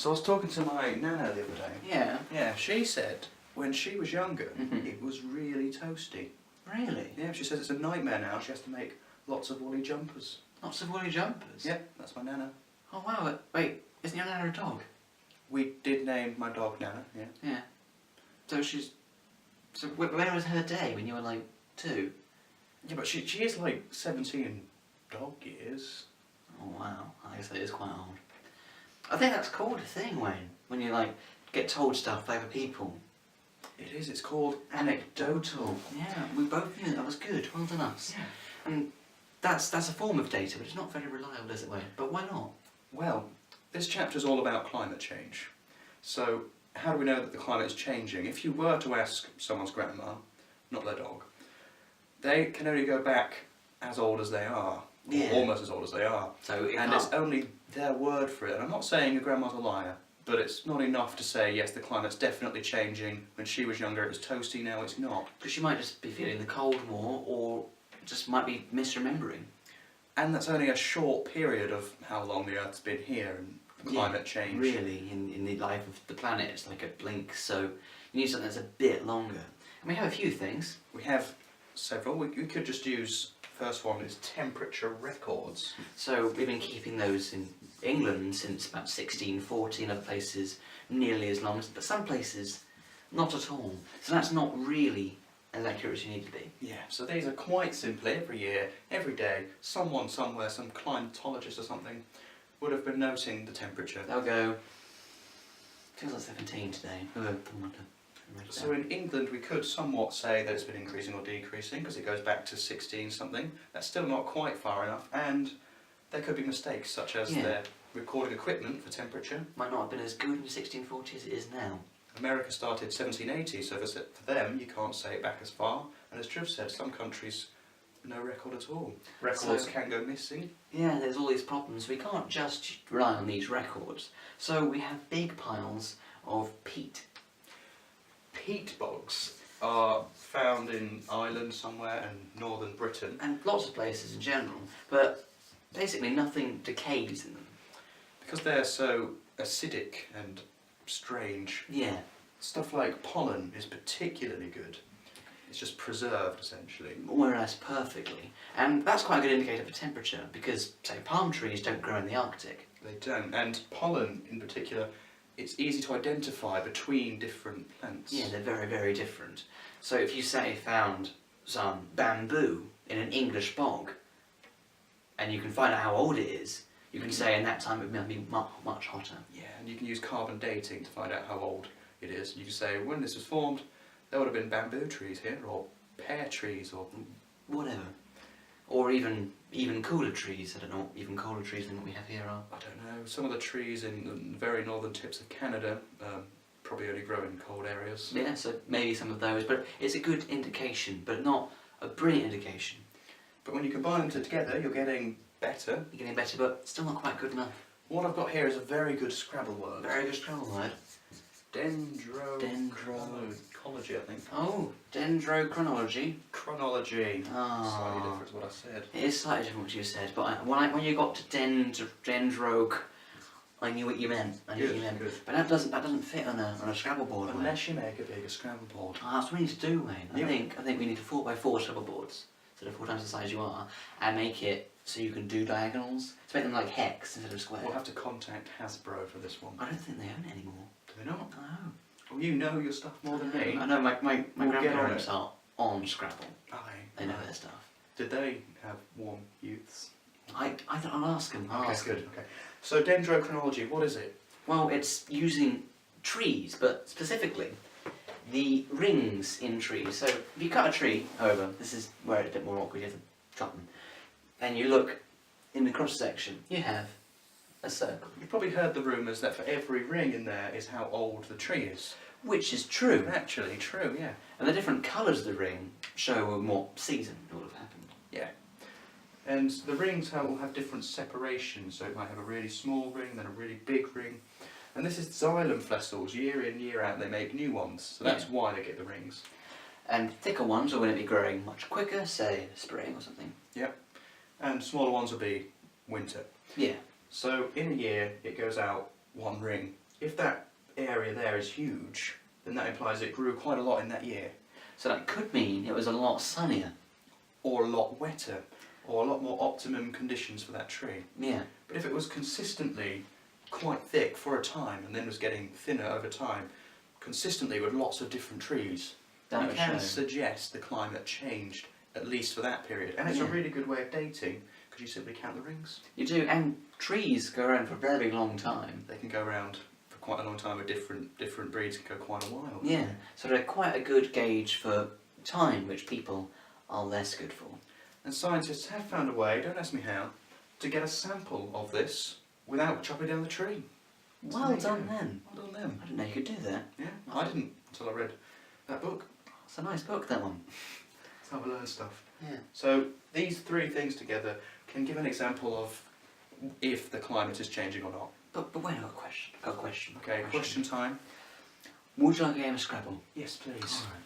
So I was talking to my nana the other day. Yeah. Yeah, she said when she was younger, Mhm. it was really toasty. Really? Yeah, she says it's a nightmare now. She has to make lots of woolly jumpers. Lots of woolly jumpers? Yep, that's my nana. Oh wow, wait, isn't your nana a dog? We did name my dog Nana, yeah. Yeah. So when was her day? When you were like 2? Yeah, but she is like 17 dog years. Oh wow, I guess that is quite old. I think that's called a thing, Wayne. When you like get told stuff by other people. It is, it's called anecdotal. Yeah, we both knew that was good. Well done us. Yeah. And that's a form of data, but it's not very reliable, is it, Wayne? But why not? Well, this chapter is all about climate change. So, how do we know that the climate is changing? If you were to ask someone's grandma, not their dog, they can only go back as old as they are, or almost as old as they are. So It's only their word for it. And I'm not saying your grandma's a liar, but it's not enough to say, yes, the climate's definitely changing. When she was younger it was toasty, now it's not. Because she might just be feeling the cold more, or just might be misremembering. And that's only a short period of how long the Earth's been here and climate change. Really, in the life of the planet, it's like a blink, so you need something that's a bit longer. And we have a few things. We have several. We could just use, first one is temperature records. So we've been keeping those in England since about 1640, in other places nearly as long, but some places not at all. So that's not really as accurate as you need to be. Yeah, so these are quite simply every year, every day, someone somewhere, some climatologist or something, would have been noting the temperature. They'll go, feels like 17 today. So in England we could somewhat say that it's been increasing or decreasing because it goes back to 16 something. That's still not quite far enough, and there could be mistakes such as their recording equipment for temperature. Might not have been as good in 1640 as it is now. America started 1780, so for them you can't say it back as far, and as Triv said, some countries no record at all. Records can go missing. Yeah, there's all these problems. We can't just rely on these records. So we have big piles of peat. Peat bogs are found in Ireland somewhere and northern Britain. And lots of places in general, but basically nothing decays in them. Because they're so acidic and strange. Yeah. Stuff like pollen is particularly good. It's just preserved, essentially. Whereas perfectly. And that's quite a good indicator for temperature, because, say, palm trees don't grow in the Arctic. They don't. And pollen, in particular, it's easy to identify between different plants. Yeah, they're very, very different. So if you, say, found some bamboo in an English bog, and you can find out how old it is, you can say in that time it might be much hotter. Yeah, and you can use carbon dating to find out how old it is. You can say, when this was formed, there would have been bamboo trees here, or pear trees, or whatever. Or even cooler trees. I don't know, even cooler trees than what we have here are. I don't know, some of the trees in the very northern tips of Canada probably only grow in cold areas. Yeah, so maybe some of those, but it's a good indication, but not a brilliant indication. But when you combine them together, you're getting better. You're getting better, but still not quite good enough. What I've got here is a very good Scrabble word. Very good spell word. Dendrochronology, I think. Oh, dendrochronology. Chronology. Ah. Slightly different to what I said. It is slightly different what you said, but when you got to dendroch, I knew what you meant. Good. But that doesn't fit on a Scrabble board. Unless you make a bigger Scrabble board. Ah, that's what we need to do, Wayne. Yep. I think we need 4x4 Scrabble boards, so they're 4 times the size you are, and make it so you can do diagonals. To make them like hex instead of square. We'll have to contact Hasbro for this one. I don't think they own it anymore. Do they not? No. Well, you know your stuff more than me. I know my We'll get on grandparents it. are on Scrabble. Are They know their stuff. Did they have warm youths? I'll ask them. I'll ask good. them. Okay. So dendrochronology, what is it? Well, it's using trees, but specifically the rings in trees. So if you cut a tree, however, this is where it's a bit more awkward, you have to chop them, and you look in the cross section, you have a circle. You've probably heard the rumours that for every ring in there is how old the tree is. Which is true. Actually, true, yeah. And the different colours of the ring show in what season it would have happened. Yeah. And the rings will have different separations, so it might have a really small ring, then a really big ring. And this is xylem fossils, year in, year out, they make new ones, so that's why they get the rings. And thicker ones are going to be growing much quicker, say spring or something. Yep. And smaller ones will be winter. Yeah. So in a year, it goes out one ring if that area there is huge, then that implies it grew quite a lot in that year, So that could mean it was a lot sunnier. or a lot wetter, or a lot more optimum conditions for that tree. Yeah. But if it was consistently quite thick for a time and then was getting thinner over time, consistently with lots of different trees, That you would can show. suggest the climate changed at least for that period. And it's a Yeah. really good way of dating because you simply count the rings. You do, and trees go around for a very long time. They can go around for quite a long time with different breeds can go quite a while. Yeah, so they're quite a good gauge for time, which people are less good for. And scientists have found a way, don't ask me how, to get a sample of this without chopping down the tree. Well there you done go. then. Well done them. I didn't know you could do that. Yeah, I didn't until I read that book. It's a nice book, that one. That's how I learn stuff. Yeah. So these three things together can give an example of if the climate is changing or not. But wait, I've got a question. Okay, question time. Would you like a game of Scrabble? Yes, please. Alright.